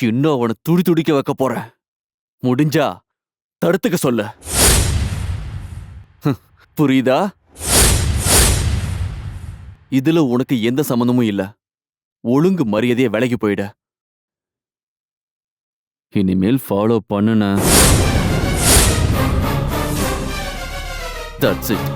இன்னும் அவனை துடி துடிக்க வைக்க போறேன். முடிஞ்சா தடுத்துக்க சொல்லு. புரியுதா? இதுல உனக்கு எந்த சம்மந்தமும் இல்ல. ஒழுங்கு மரியாதையை விலகி போயிட. இனிமேல் ஃபாலோ பண்ணுன. That's it.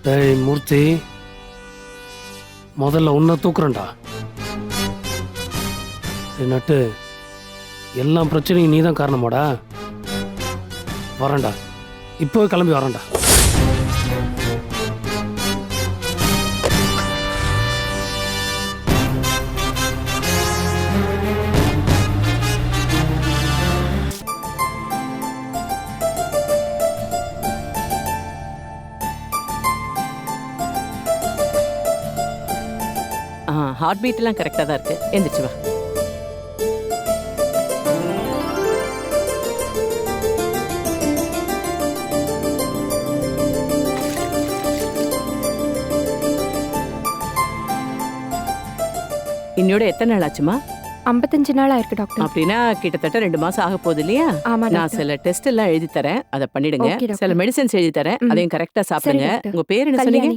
டேய் மூர்த்தி, முதல்ல உன்னை தூக்குறேன்டா. நட்டு, எல்லா பிரச்சனையும் நீ தான் காரணமாடா. வரேன்டா, இப்போ கிளம்பி வரேன்டா. ஹார்ட் பீட் எல்லாம் கரெக்டா தான் இருக்கு. எந்திரிச்சு வா. இன்னோட எத்தனை நாள் ஆச்சுமா? 55 நாள் ஆயிருக்கு டாக்டர். அப்படின்னா கிட்டத்தட்ட 2 மாசம் ஆக போகுது இல்லையா? நான் சில டெஸ்ட் எல்லாம் எழுதி தரேன், அதை பண்ணிடுங்க. சில மெடிசன்ஸ் எழுதி தரேன், அதையும் கரெக்டா சாப்பிடுங்க. உங்க பேர் என்ன சொன்னீங்க?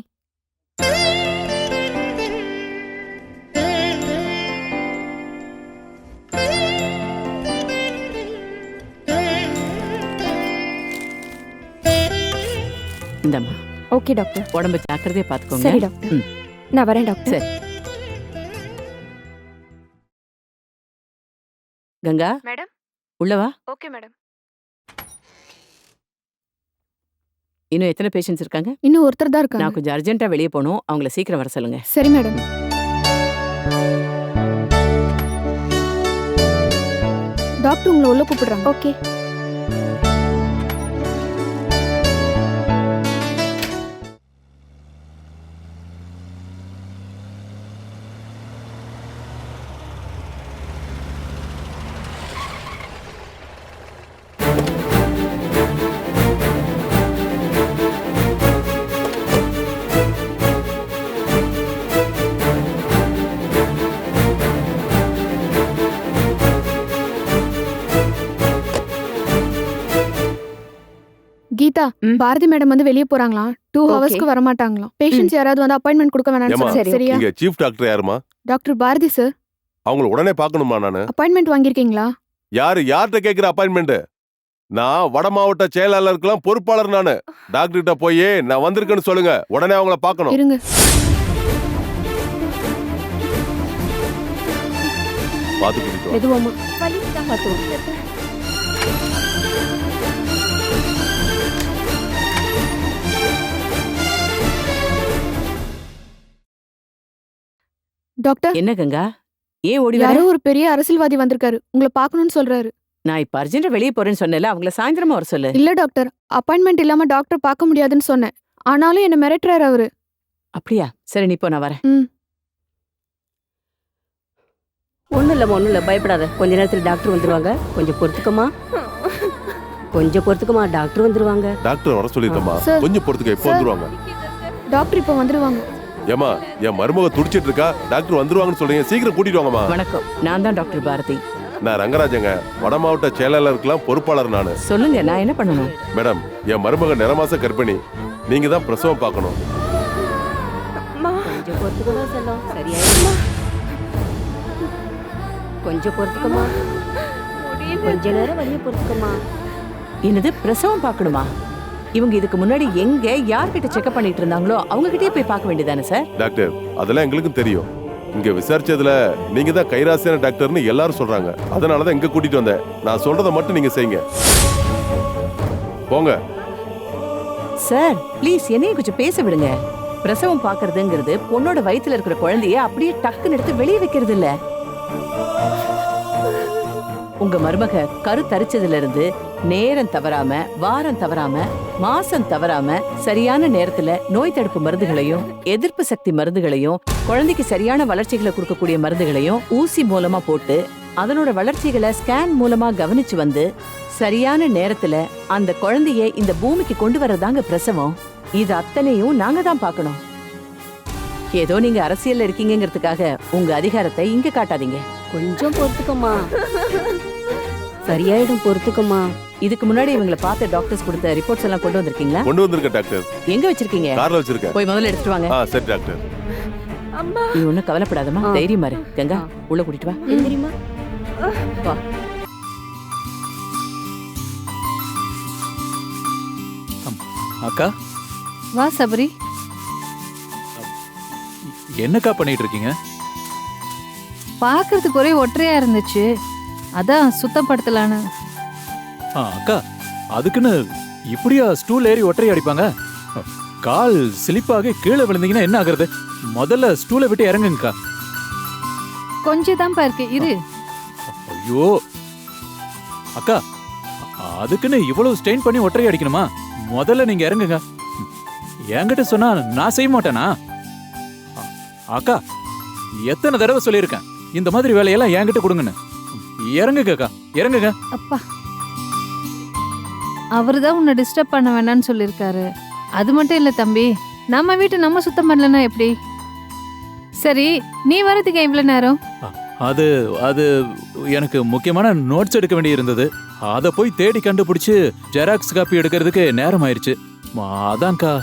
இந்தம்மா. Okay doctor. உடம்பு ஜாக்கிரதையா பாத்துக்கோங்க. சரி டாக்டர். நான் வரேன் டாக்டர். சரி. கங்கா மேடம், உள்ள வா. Okay madam. இன்னும் எத்தனை பேஷண்ட்ஸ் இருக்காங்க? இன்னும் ஒருத்தர் தான் இருக்காங்க. நான் கொஞ்சம் அர்ஜென்ட்டா வெளியே போகணும், அவங்கள சீக்கிரம் வர சொல்லுங்க. சரி மேடம். டாக்டர் உங்களை உள்ள கூப்பிடுறாங்க. ஓகே. கீதா, பாரதி மேடம் வந்து வெளியே போறாங்களாம். 2 ஹவர்ஸ்க்கு வர மாட்டாங்களாம். பேஷண்ட்ஸ் யாராவது வந்து அப்பாயின்ட்மெண்ட் கொடுக்க வேணாம்னு சொல்லுங்க. சரியா? இங்க சீஃப் டாக்டர் யாருமா? Doctor Bharathi sir. அவங்கள உடனே பார்க்கணுமா நானு? அப்பாயின்ட்மெண்ட் வாங்கிருக்கீங்களா? யார்கிட்ட கேக்குற அப்பாயின்ட்மெண்ட்? நான் வட மாவட்ட செயலாளருக்குலாம் பொறுப்பாளர் நானு. டாக்டர் கிட்ட போய் நான் வந்திருக்கேன்னு சொல்லுங்க. உடனே அவங்கள பார்க்கணும். இருங்க. பாத்து கூட்டிட்டு மெதுவாமா. வலிக்குதா பாத்து. டாக்டர். என்ன கங்கா, ஏன் ஓடி வர? யாரோ ஒரு பெரிய அரசியல்வாதி வந்திருக்காரு, உங்களை பார்க்கணும்னு சொல்றாரு. நான் இப்ப அர்ஜென்ட்டா வெளியே போறேன்னு சொன்னேன்ல, அவங்கள சாயந்தரமா வர சொல்லு. இல்ல டாக்டர், அப்பாயின்மெண்ட் இல்லாம டாக்டர் பார்க்க முடியாதுன்னு சொன்னேன். ஆனாலும் என்ன மிரட்டுறாரு அவரு. அப்படியா? சரி, நீ போ, நான் வரேன். ஒன்றும் இல்லை, பயப்படாத. கொஞ்ச நேரத்தில் டாக்டர் வந்துருவாங்க. கொஞ்சம் பொறுத்துக்கமா, டாக்டர் வந்துருவாங்க. டாக்டர் வர சொல்லிட்டோமா? கொஞ்சம் பொறுத்துக்க, எப்போ வந்துருவாங்க? டாக்டர் இப்ப வந்துருவாங்க. ஏமா, என் மருமக துடிச்சிட்டு இருக்கா, டாக்டர் வந்துருவாங்கன்னு சொல்றீங்க, சீக்கிரம் கூட்டிட்டு வாங்கம்மா. வணக்கம், நான் தான் டாக்டர் பாரதி. நான் ரங்கராஜங்க, வட மாவட்ட செயலாளருக்குலாம் பொறுப்பாளர் நானு. சொல்லுங்க, நான் என்ன பண்ணணும்? மேடம், என் மருமக நிறமாச கர்ப்பிணி, நீங்க தான் பிரசவம் பார்க்கணும். கொஞ்சம் பொறுத்துக்கமா செல்லம், சரியாயிடுமா? கொஞ்சம் பொறுத்துக்கமா, கொஞ்ச நேரம் வழியை பொறுத்துக்கமா. என்னது, பிரசவம் பார்க்கணுமா? இவங்க இதுக்கு முன்னாடி எங்க யார்கிட்ட செக்அப் பண்ணிட்டு இருந்தாங்களோ அவங்க கிட்டே போய் பார்க்க வேண்டியதானே சார்? டாக்டர், அதெல்லாம் எங்களுக்கும் தெரியும். இங்க விசாரிச்சதுல நீங்க தான் கைராசியான டாக்டர்னு எல்லாரும் சொல்றாங்க. அதனாலதான் இங்க கூட்டிட்டு வந்தேன். நான் சொல்றதை மட்டும் நீங்க செய்யுங்க. போங்க. சார், ப்ளீஸ் என்னையும் கொஞ்சம் பேச விடுங்க. பிரசவம் பார்க்கறதுங்கிறது பொண்ணோட வயித்துல இருக்கிற குழந்தைய அப்படியே டக்குன்னு எடுத்து வெளியே வைக்கிறது இல்ல. உங்க மருமக கரு தரிச்சதுல இருந்து நேரம் தவறாம வாரம் தவறாம மாசம் தவறாம சரியான நேரத்துல நோய் தடுப்பு மருந்துகளையும் எதிர்ப்பு சக்தி மருந்துகளையும் குழந்தைக்கு சரியான வளர்ச்சிகளை கொடுக்கக்கூடிய மருந்துகளையும் ஊசி மூலமா போட்டு அதனோட வளர்ச்சிகளை ஸ்கேன் மூலமா கவனிச்சு வந்து சரியான நேரத்துல அந்த குழந்தைய இந்த பூமிக்கு கொண்டு வரதாங்க பிரசவம். இது அத்தனையும் நாங்க தான் பார்க்கணும். ஏதோ நீங்க அரசியல்ல இருக்கீங்கங்கிறதுக்காக உங்க அதிகாரத்தை இங்க காட்டாதீங்க. கொஞ்சம் பொறுத்துக்கம்மா, சரியாயிடும், பொறுத்துக்கம்மா. இதுக்கு முன்னாடி இவங்களை பார்த்த டாக்டர்ஸ் கொடுத்த ரிப்போர்ட்ஸ் எல்லாம் கொண்டு வந்திருக்கீங்களா? கொண்டு வந்திருக்கேன் டாக்டர். எங்க வச்சிருக்கீங்க? கார்ல வச்சிருக்கேன். போய் முதல்ல எடுத்துட்டு வாங்க. சரி டாக்டர். நீ ஒண்ணும் கவலைப்படாதம்மா, தைரியமா இரு. கங்கா, உள்ள கூட்டிட்டு வா. எந்திரிமா. வா. அக்கா, வா சபரி. என்னக்கா பண்ணிட்டு இருக்கீங்க? பார்க்கறதுக்கு ஒரே ஒற்றையா இருந்துச்சு, அதான் சுத்தப்படுத்தலான்னு. அக்கா, அதுக்குன்னு இப்படியா ஸ்டூல் ஏறி ஒற்றை அடிப்பாங்க? கால் ஸ்லிப்பாகி கீழே விழுந்தீங்கன்னா என்ன ஆகுறது? முதல்ல ஸ்டூலை விட்டு இறங்குங்கக்கா. கொஞ்சம் தான்ப்பா இருக்கு, இரு. ஐயோ அக்கா, அதுக்குன்னு இவ்வளவு ஸ்ட்ரெயின் பண்ணி ஒற்றை அடிக்கணுமா? முதல்ல நீங்க இறங்குங்க. என்கிட்ட சொன்னா நான் செய்ய மாட்டேனா? அக்கா, எத்தனை தடவை சொல்லியிருக்கேன் இந்த மாதிரி வேலையெல்லாம் என்கிட்ட கொடுங்கன்னு. இறங்குங்க அக்கா, இறங்குங்க. அப்பா, அவருதான் உன்னை டிஸ்டர்ப் பண்ண வேணாம்னு சொல்லியிருக்காரு. அது மட்டும் இல்ல தம்பி, நம்ம வீட்டை நம்ம சுத்தம் பண்ணலன்னா எப்படி? சரி, நீ வரதுக்கு இவ்வளவு நேரம்? அது அது எனக்கு முக்கியமான நோட்ஸ் எடுக்க வேண்டி இருந்தது. அதை போய் தேடி கண்டுபிடிச்சு ஜெராக்ஸ் காப்பி எடுக்கிறதுக்கு நேரம் ஆயிடுச்சு. அதான்க்கா.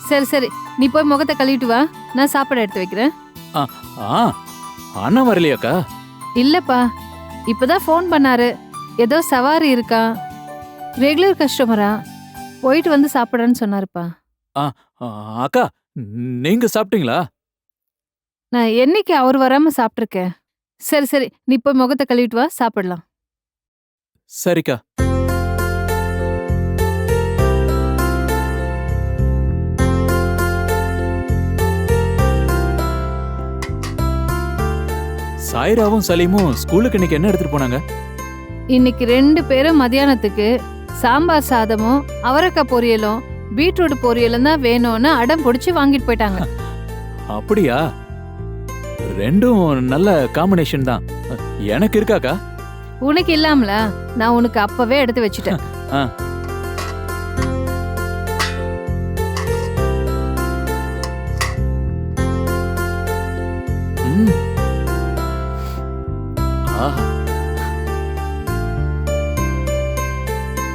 சரி சரி, நீ போய் முகத்தை கழுவிட்டு வா, நான் சாப்பாடு எடுத்து வைக்கிறேன். அண்ணா வரலையாக்கா? இல்லப்பா, இப்பதான் ஃபோன் பண்ணாரு, ஏதோ சவாரி இருக்கா, ரெகுலர் கஸ்டமரா, போயிட்டு வந்து சாப்பிடுறேன்னு சொன்னாருப்பா. அக்கா, நீங்க சாப்பிட்டீங்களா? நான் என்னைக்கு அவர் வராம சாப்பிட்டிருக்கேன். சரி சரி, நீ போய் முகத்தை கழுவிட்டு வா, சாப்பிடலாம். சரிக்கா. சாயிராவும் சலீமும் ஸ்கூலுக்கு இன்னைக்கு என்ன எடுத்துட்டு போனாங்க? இன்னைக்கு 2 பேரும் மத்தியானத்துக்கு சாம்பார் சாதமும் அவரைக்காய் பொரியலும் பீட்ரூட் பொரியலும் தான் வேணும்னு அடம் பிடிச்சி வாங்கிட்டு போயிட்டாங்க. அப்படியா? ரெண்டும் நல்ல காம்பினேஷன் தான். எனக்கு இருக்காக்கா? உனக்கு இல்லாமல நான் உனக்கு அப்பவே எடுத்து வச்சுட்டேன்.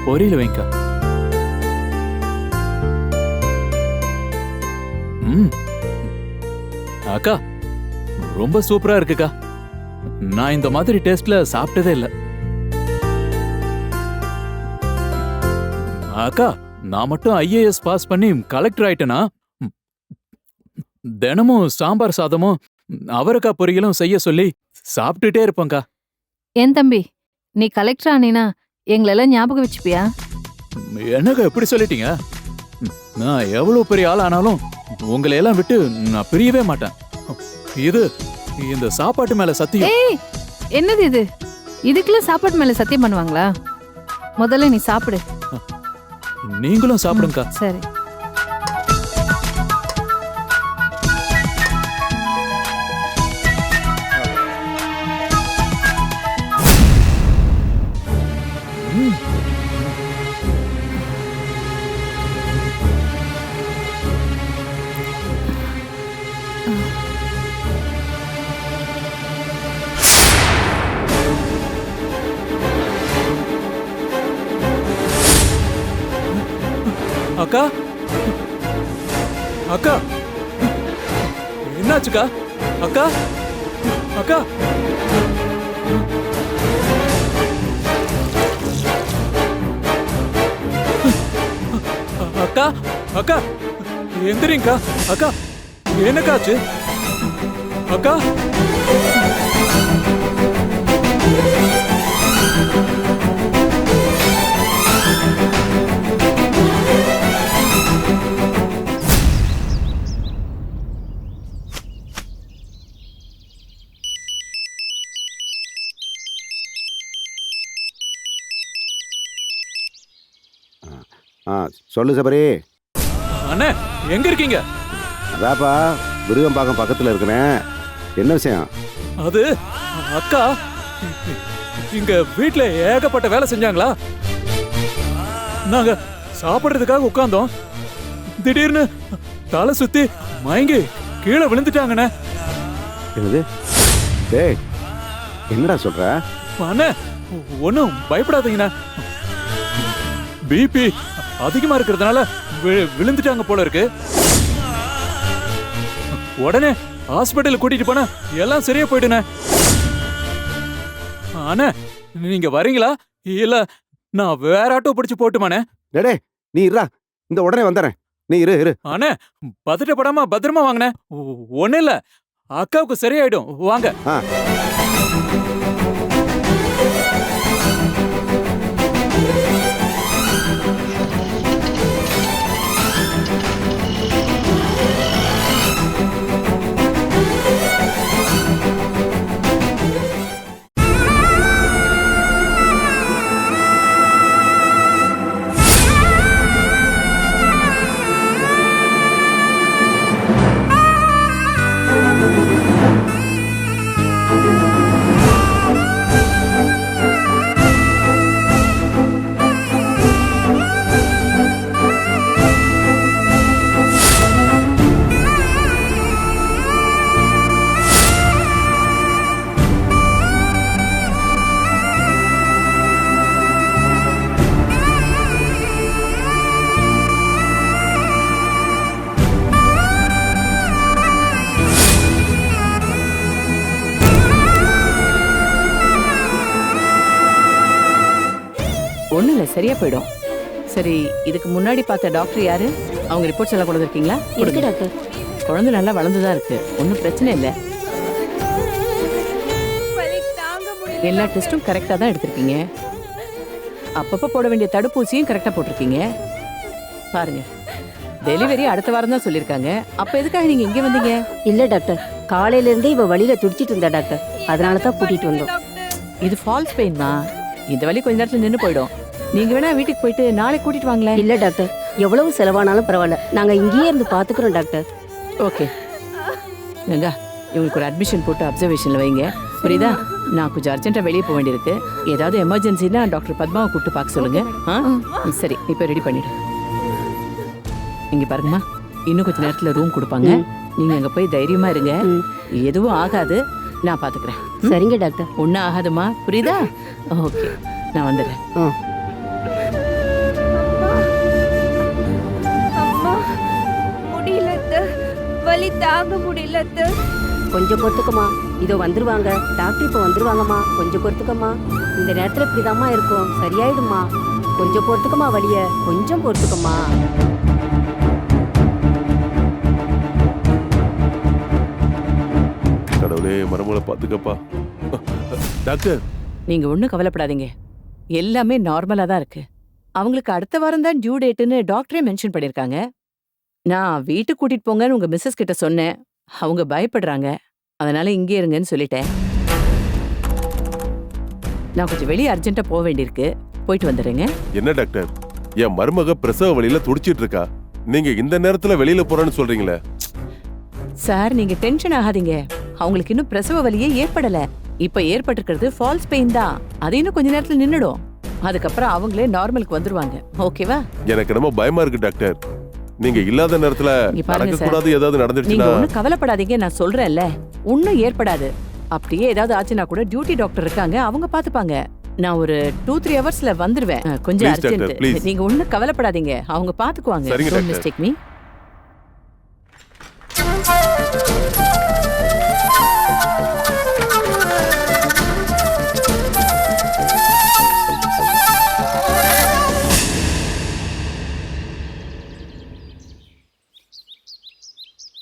பொரியல வைக்கா. அக்கா, ரொம்ப சூப்பரா இருக்குக்கா. நான் இந்த மாதிரி டேஸ்ட்ல சாப்பிட்டதே இல்ல. அக்கா, நான் மட்டும் IAS பாஸ் பண்ணி கலெக்டர் ஆயிட்டேனா தினமும் சாம்பார் சாதமும் அவரைக்காய் பொரியலும் செய்ய சொல்லி சாப்பிட்டுட்டே இருப்பேன்க்கா. என் தம்பி, நீ கலெக்டர் ஆனீனா எங்களெல்லாம் ஞாபகம் வச்சுப்பியா? என்னக்கா இப்படி சொல்லிட்டீங்க? நான் எவ்வளவு பெரிய ஆள் ஆனாலும் உங்களை எல்லாம் விட்டு நான் பிரியவே மாட்டேன். இது இந்த சாப்பாட்டு மேல சத்தியம். ஏய், என்னது இது? இதுக்குள்ள சாப்பாட்டு மேல சத்தியம் பண்ணுவாங்களா? முதல்ல நீ சாப்பிடு. நீங்களும் சாப்பிடுங்கக்கா. சரி. அக்கா, அக்கா, என்னாச்சுக்கா? அக்கா, அக்கா, அக்கா, அக்கா, எந்திரிங்கக்கா. அக்கா, என்னக்காச்சு? அக்கா, சொல்லு சபரி. அண்ணே எங்க இருக்கீங்க? அதாப்பா விருகம்பாக்கம் பக்கத்தில் இருக்கிறேன். என்ன விஷயம்? அது அக்கா இங்க வீட்ல ஏகப்பட்ட வேலை செஞ்சாங்களா? நாங்க சாப்பிடுறதுக்காக உட்கார்ந்தோம். திடீர்னு தலை சுத்தி மயங்கி கீழே விழுந்துட்டாங்கண்ணே. என்னது? டேய் என்னடா சொல்ற? அண்ணே ஒன்னும் பயப்படாதீங்கண்ணே. பிபி அதிகமா இருக்கிறதுனால விழுந்துட்டாங்க போல இருக்கு. உடனே ஹாஸ்பிட்டல் கூட்டிட்டு போனா எல்லாம் சரியா போயிடுனே. அண்ணே நீங்க வரீங்களா இல்ல நான் வேற ஆட்டோ பிடிச்சு போட்டுமாண்ணே? டேய் நீ இருடா, இந்த உடனே வந்துறேன். நீ இரு. அண்ணே பதட்டப்படாம பத்திரமா வாங்கண்ணே. ஒண்ணு இல்ல, அக்காவுக்கு சரியாயிடும். வாங்க. ஒண்ணு இல்ல, சரியா போயிடும். சரி, இதுக்கு முன்னாடி பார்த்த டாக்டர் யாரு? அவங்க ரிப்போர்ட்ஸ் எல்லாம் கொண்டு வந்திருக்கீங்களா? இருக்கு டாக்டர். குழந்தை நல்லா வளர்ந்துதான் இருக்கு, ஒன்றும் பிரச்சனை இல்லை. எல்லா டெஸ்ட்டும் கரெக்டா தான் எடுத்திருக்கீங்க. அப்பப்ப போட வேண்டிய தடுப்பூசியும் கரெக்டா போட்டிருக்கீங்க. பாருங்க, டெலிவரி அடுத்த வாரம் தான் சொல்லியிருக்காங்க. அப்ப எதுக்காக நீங்க இங்க வந்தீங்க? இல்ல டாக்டர், காலையில இருந்தே இவ வழியில துடிச்சிட்டு இருந்தா டாக்டர், அதனால தான் கூட்டிட்டு வந்தோம். இது ஃபால்ஸ் பெயின் தான். இந்த வலி கொஞ்ச நேரத்துல நின்னு போயிடும். நீங்க வேணா வீட்டுக்கு போயிட்டு நாளை கூட்டிட்டு வாங்களேன். இல்ல டாக்டர், எவ்வளவு செலவானாலும் பரவாயில்ல, நாங்க இங்கேயே இருந்து பாத்துக்கிறோம் டாக்டர். ஓகே கங்கா, இவங்களுக்கு ஒரு அட்மிஷன் போட்டு அப்சர்வேஷன்ல வைங்க, புரியுதா? நான் கொஞ்சம் அர்ஜென்ட்டா வெளியே போக வேண்டியிருக்கு. ஏதாவது எமர்ஜென்சினா டாக்டர் பத்மாவை கூப்பிட்டு பார்க்க சொல்லுங்க. சரி, இப்போ ரெடி பண்ணிடு. இங்க பாருங்கம்மா, இன்னும் கொஞ்ச நேரத்துல ரூம் கொடுப்பாங்க. நீங்க அங்க போய் தைரியமா இருங்க. எதுவும் ஆகாது, நான் பாத்துக்கிறேன். சரிங்க டாக்டர். ஒன்னும் ஆகாதுமா, புரியுதா? ஓகே, நான் வந்துடுறேன். வலி தாங்க முடியல. கொஞ்சம் பொறுத்துக்கம்மா, இதோ வந்துருவாங்க. டாக்டர் இப்போ வந்துருவாங்கம்மா, கொஞ்சம் பொறுத்துக்கம்மா. இந்த நேரத்துல இப்படிதாம்மா இருக்கும், சரியாயிடுமா. கொஞ்சம் பொறுத்துக்கம்மா, வலிய கொஞ்சம் பொறுத்துக்கம்மா. கடவுளே, மருமகளை பாத்துக்கப்பா. டாக்டர், நீங்க ஒன்றும் கவலைப்படாதீங்க, எல்லாமே நார்மலா தான் இருக்கு. அவங்களுக்கு அடுத்த வாரம் தான் டியூ டேட்டுன்னு டாக்டரே மென்ஷன் பண்ணிருக்காங்க. நான் வீட்டுக்கு கூட்டிட்டு போங்கன்னு உங்க மிஸ்ஸஸ் கிட்ட சொன்னேன். அவங்க பயப்படுறாங்க, அதனால இங்கே இருங்கன்னு சொல்லிட்டேன். நான் கொஞ்சம் வெளியே அர்ஜென்ட்டா போக வேண்டியிருக்கு, போயிட்டு வந்துடுறேங்க. என்ன டாக்டர், என் மருமக பிரசவ வழியில துடிச்சிட்டு இருக்கா, நீங்க இந்த நேரத்துல வெளியில போறேன்னு சொல்றீங்களே? சார், நீங்க டென்ஷன் ஆகாதீங்க. அவங்களுக்கு இன்னும் பிரசவ வலியே ஏற்படல. இப்ப ஏற்பட்டிருக்கிறது ஃபால்ஸ் பெயின் தான். அது இன்னும் கொஞ்ச நேரத்துல நின்னுடும். அதுக்கப்புறம் அவங்களே நார்மலுக்கு வந்துருவாங்க. ஓகேவா? எனக்கு ரொம்ப பயமா இருக்கு டாக்டர். நீங்க இல்லாத நேரத்துல நடக்க கூடாது ஏதாவது நடந்துச்சுன்னா. நீங்க ஒன்னும் கவலைப்படாதீங்க, நான் சொல்றேன்ல, ஒன்னும் ஏற்படாது. அப்படியே ஏதாவது ஆச்சுன்னா கூட டியூட்டி டாக்டர் இருக்காங்க, அவங்க பாத்துப்பாங்க. நான் ஒரு 2-3 ஹவர்ஸ்ல வந்துருவேன். கொஞ்சம் அர்ஜென்ட். நீங்க ஒன்னும் கவலைப்படாதீங்க, அவங்க பாத்துக்குவாங்க. Don't mistake me.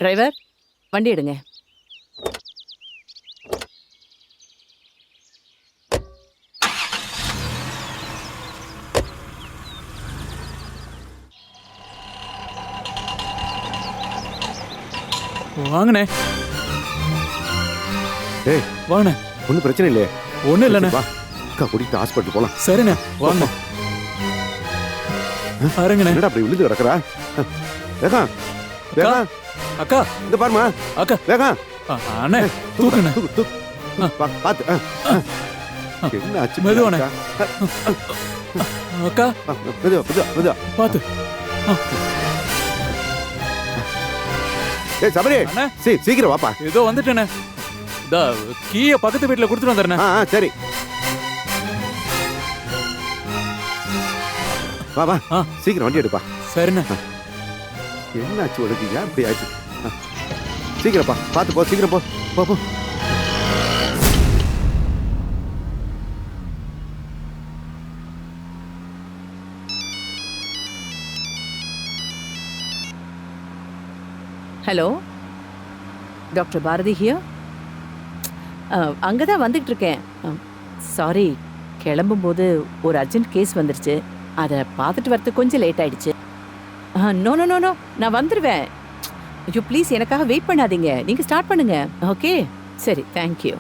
டிரைவர், வண்டி எடுங்க. வாங்கண்ணே. ஏய் வாங்கண்ணே. ஒன்றும் பிரச்சனை இல்லையே? ஒன்றும் இல்லைண்ணே. வா, அக்கா கூட்டிட்டு ஹாஸ்பிட்டல் போலாம். சரிண்ணே, வாங்க. அரங்கண்ணே. என்னடா அப்படி விழுந்து கிடக்குறா? வேகம் வேகம், அக்கா இந்த பாருமா அக்கா வேகம். அண்ணே தூக்குண்ணே. தூக்கு தூக்கு. பாத்து. என்ன ஆச்சு? மெதுவாண்ணே. அக்கா மெதுவா மெதுவா மெதுவா. பாத்து. ஏய் சபரி, அண்ணே சீக்கிரம் வாப்பா. ஏதோ வந்துட்டேண்ணே. கீய பக்கத்து வீட்டுல கொடுத்துட்டு வந்துடுறேன். சரி வா வா, சீக்கிரம் வண்டி எடுப்பா. சரிண்ணே. என்ன ஆச்சு உனக்கு? ஏன் இப்படி ஆச்சு? சீக்கிரப்பா, பார்த்து போ, சீக்கிரம் போ போ போ. Hello, doctor Bharathi here. அங்கே தான் வந்துட்டு இருக்கேன். சாரி, கிளம்பும்போது ஒரு அர்ஜென்ட் கேஸ் வந்துருச்சு. அதை பார்த்துட்டு வரதுக்கு கொஞ்சம் லேட் ஆயிடுச்சு. நோ நோ நோ நோ, நான் வந்துடுவேன். ஐயோ ப்ளீஸ், எனக்காக வெயிட் பண்ணாதீங்க. நீங்கள் ஸ்டார்ட் பண்ணுங்க. ஓகே சரி, தேங்க்யூ.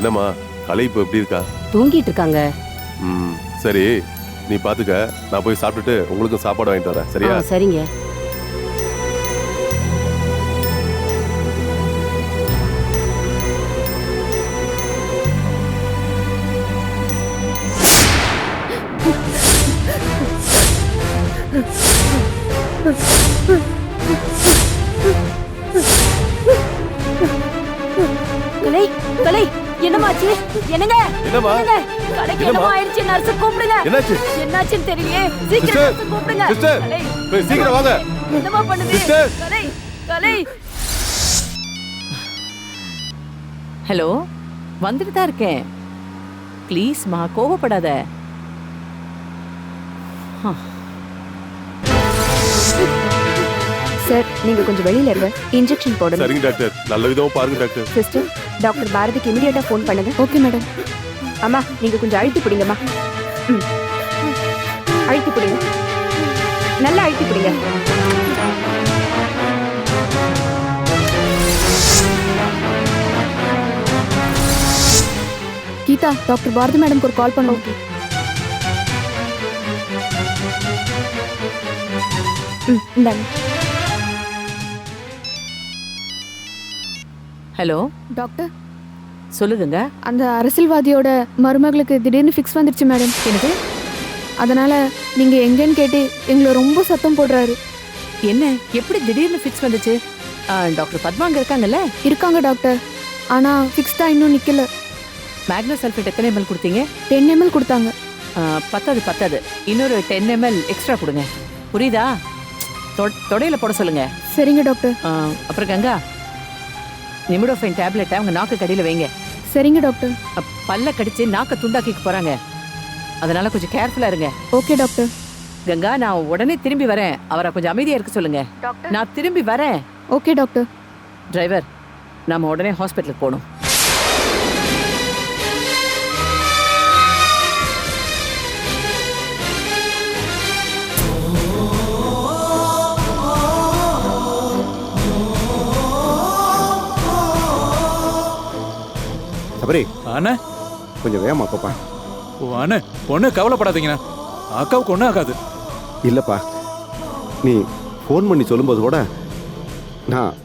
என்னம்மா கலை இப்ப எப்படி இருக்கா? தூங்கிட்டு இருக்காங்க. சரி, நீ பாத்துக்க. நான் போய் சாப்பிட்டுட்டு உங்களுக்கும் சாப்பாடு வாங்கிட்டு வரேன். சரியா? சரிங்க. கலை கலை, என்னமாச்சு? என்னங்க என்னம்மா? கலைக்கு என்னமா ஆயிடுச்சு? நர்ஸ் கூப்பிடுங்க. என்னாச்சு? என்னாச்சுன்னு தெரியலையே. சீக்கிரம் சிஸ்டர், நர்ஸ் கூப்பிடுங்க. சிஸ்டர், கலை, போய் சீக்கிரம் வாங்க. என்னமா பண்ணுது? சிஸ்டர். கலை கலை. ஹலோ, வந்துட்டு தான் இருக்கேன். ப்ளீஸ்மா, கோவப்படாத. சார், நீங்க கொஞ்சம் வெளியில இருங்க. இன்ஜெக்ஷன் போடணும். சரிங்க டாக்டர், நல்ல விதமா பாருங்க டாக்டர். சிஸ்டர், டாக்டர் பாரதிக்கு இமிடியேட்டா ஃபோன் பண்ணுங்க. Okay madam. அம்மா, நீங்க கொஞ்சம் அழுத்தி பிடிங்கம்மா. அழுத்தி பிடிங்க, நல்லா அழுத்தி பிடிங்க. கீதா, டாக்டர் பாரதி மேடம்க்கு ஒரு கால் பண்ணுவோம். இந்தாங்க. ஹலோ டாக்டர், சொல்லுங்க. அந்த அரசியல்வாதியோட மருமகளுக்கு திடீர்னு ஃபிக்ஸ் வந்துருச்சு மேடம். எனக்கு அதனால நீங்க எங்கன்னு கேட்டு எங்களை ரொம்ப சத்தம் போடுறாரு. என்ன, எப்படி திடீர்னு ஃபிக்ஸ் வந்துச்சு? டாக்டர் பத்மா அங்க இருக்காங்கல்ல? இருக்காங்க டாக்டர், ஆனா ஃபிக்ஸ் தான் இன்னும் நிக்கல. மேக்னோ சல்ஃபேட் எத்தனை ml கொடுத்தீங்க? 10 ml கொடுத்தாங்க. பத்தாது, இன்னொரு 10 ml எக்ஸ்ட்ரா கொடுங்க. புரியுதா? தொடையில போட சொல்லுங்க. சரிங்க டாக்டர். அப்புறம் கங்கா, நிமிடோஃபைன் டேப்லெட்டை அவங்க நாக்கு கடியில வைங்க. சரிங்க டாக்டர். பல்ல கடிச்சு நாக்க துண்டாக்கிக்க போறாங்க, அதனால கொஞ்சம் கேர்ஃபுல்லா இருங்க. Okay doctor. கங்கா, நான் உடனே திரும்பி வரேன். அவரை கொஞ்சம் அமைதியா இருக்க சொல்லுங்க. நான் திரும்பி வரேன். Okay doctor. டிரைவர், நாம உடனே ஹாஸ்பிட்டலுக்கு போகணும். சபரி, அண்ணே கொஞ்சம் வேகமா பாப்பா. அண்ணே, ஒண்ணு கவலைப்படாதீங்கண்ணா, அக்காவுக்கு ஒன்றும் ஆகாது. இல்லப்பா, நீ ஃபோன் பண்ணி சொல்லும்போது கூட நான்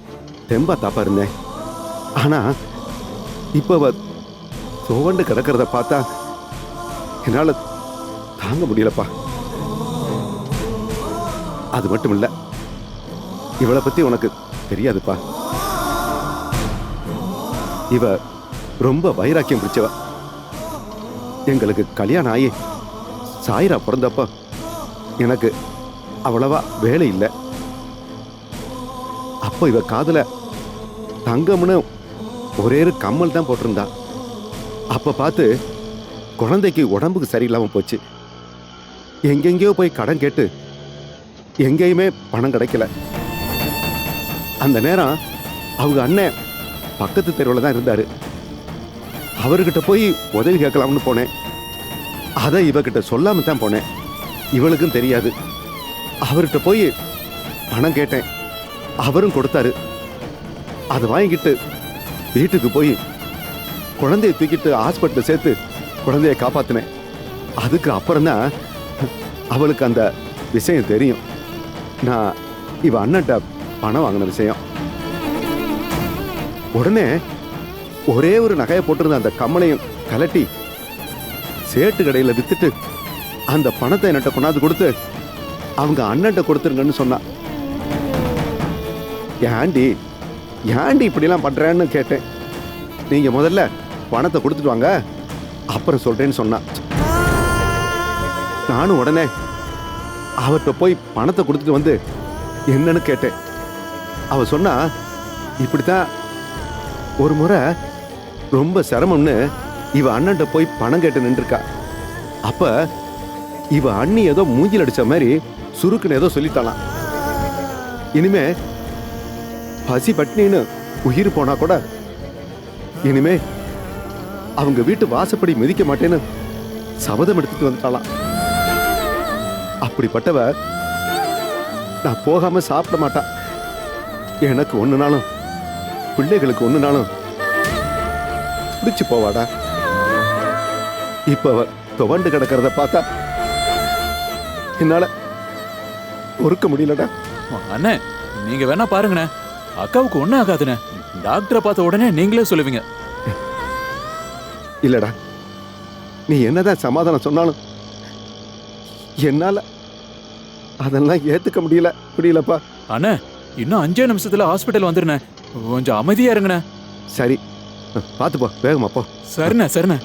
தெம்பா தாப்பா இருந்தேன். ஆனா இப்ப சோவண்டு கிடக்கிறத பார்த்தா என்னால தாங்க முடியலப்பா. அது மட்டும் இல்ல, இவளை பத்தி உனக்கு தெரியாதுப்பா. இவ ரொம்ப வைராக்கியம் பிடிச்சவ. எங்களுக்கு கல்யாணம் ஆகி சாயிரா பிறந்தப்ப எனக்கு அவ்வளவா வேலை இல்லை. அப்போ இவ காதுல தங்கம்னு ஒரே ஒரு கம்மல் தான் போட்டிருந்தா. அப்ப பார்த்து குழந்தைக்கு உடம்புக்கு சரியில்லாம போச்சு. எங்கெங்கேயோ போய் கடன் கேட்டு எங்கேயுமே பணம் கிடைக்கல. அந்த நேரம் அவங்க அண்ணன் பக்கத்து தெருவில் தான் இருந்தாரு. அவர்கிட்ட போய் உதவி கேட்கலாம்னு போனேன். அதை இவகிட்ட சொல்லாம தான் போனேன். இவளுக்கும் தெரியாது. அவர்கிட்ட போய் பணம் கேட்டேன், அவரும் கொடுத்தாரு. அதை வாங்கிட்டு வீட்டுக்கு போய் குழந்தைய தூக்கிட்டு ஹாஸ்பிட்டல் சேர்த்து குழந்தைய காப்பாத்தினேன். அதுக்கு அப்புறம் தான் அவளுக்கு அந்த விஷயம் தெரியும். நான் இவ அண்ணன்ட்ட பணம் வாங்கின விஷயம். உடனே ஒரே ஒரு நகையை போட்டிருந்த அந்த கம்மலையும் கலட்டி சேட்டு கடையில வித்துட்டு அந்த பணத்தை என்கிட்ட கொண்டாந்து கொடுத்து அவங்க அண்ணன்ட்ட கொடுத்துருங்கன்னு சொன்னா. ஏண்டி இப்படிலாம் பண்றேன்னு கேட்டேன். நீங்க முதல்ல பணத்தை கொடுத்துட்டு வாங்க, அப்புறம் சொல்றேன்னு சொன்னா. நானும் உடனே அவர்கிட்ட போய் பணத்தை கொடுத்துட்டு வந்து என்னன்னு கேட்டேன். அவ சொன்னா, இப்படித்தான் ஒரு முறை ரொம்ப சிரமம்னு இவ அண்ணன்ட்ட போய் பணம் கேட்டு நின்றுருக்கா. அப்ப இவ அண்ணி ஏதோ மூஞ்சில் அடிச்ச மாதிரி சுருக்குன்னு ஏதோ சொல்லிட்டாலாம். இனிமே பசி பட்னின்னு உயிர் போனா கூட இனிமே அவங்க வீட்டு வாசப்படி மிதிக்க மாட்டேன்னு சபதம் எடுத்துட்டு வந்துட்டாலாம். அப்படிப்பட்டவ நான் போகாம சாப்பிட மாட்டா. எனக்கு ஒண்ணுனாலும் பிள்ளைகளுக்கு ஒண்ணுனாலும் பிடிச்சு போவாடா. இப்ப அவ துவண்டு கிடக்கிறத பார்த்தா என்னால பொறுக்க முடியலடா. அண்ணே, நீங்க வேணா பாருங்கண்ணே, அக்காவுக்கு ஒண்ணும் ஆகாதுண்ணே. டாக்டரை பார்த்த உடனே நீங்களே சொல்லுவீங்க. இல்லடா, நீ என்னதான் சமாதானம் சொன்னாலும் என்னால அதெல்லாம் ஏத்துக்க முடியலப்பா. அண்ணே, இன்னும் 5 நிமிஷத்துல ஹாஸ்பிட்டல் வந்துருண்ணே. கொஞ்சம் அமைதியா இருங்கண்ணே. சரி, பார்த்து போ, வேகமா போ. சரிண்ணே.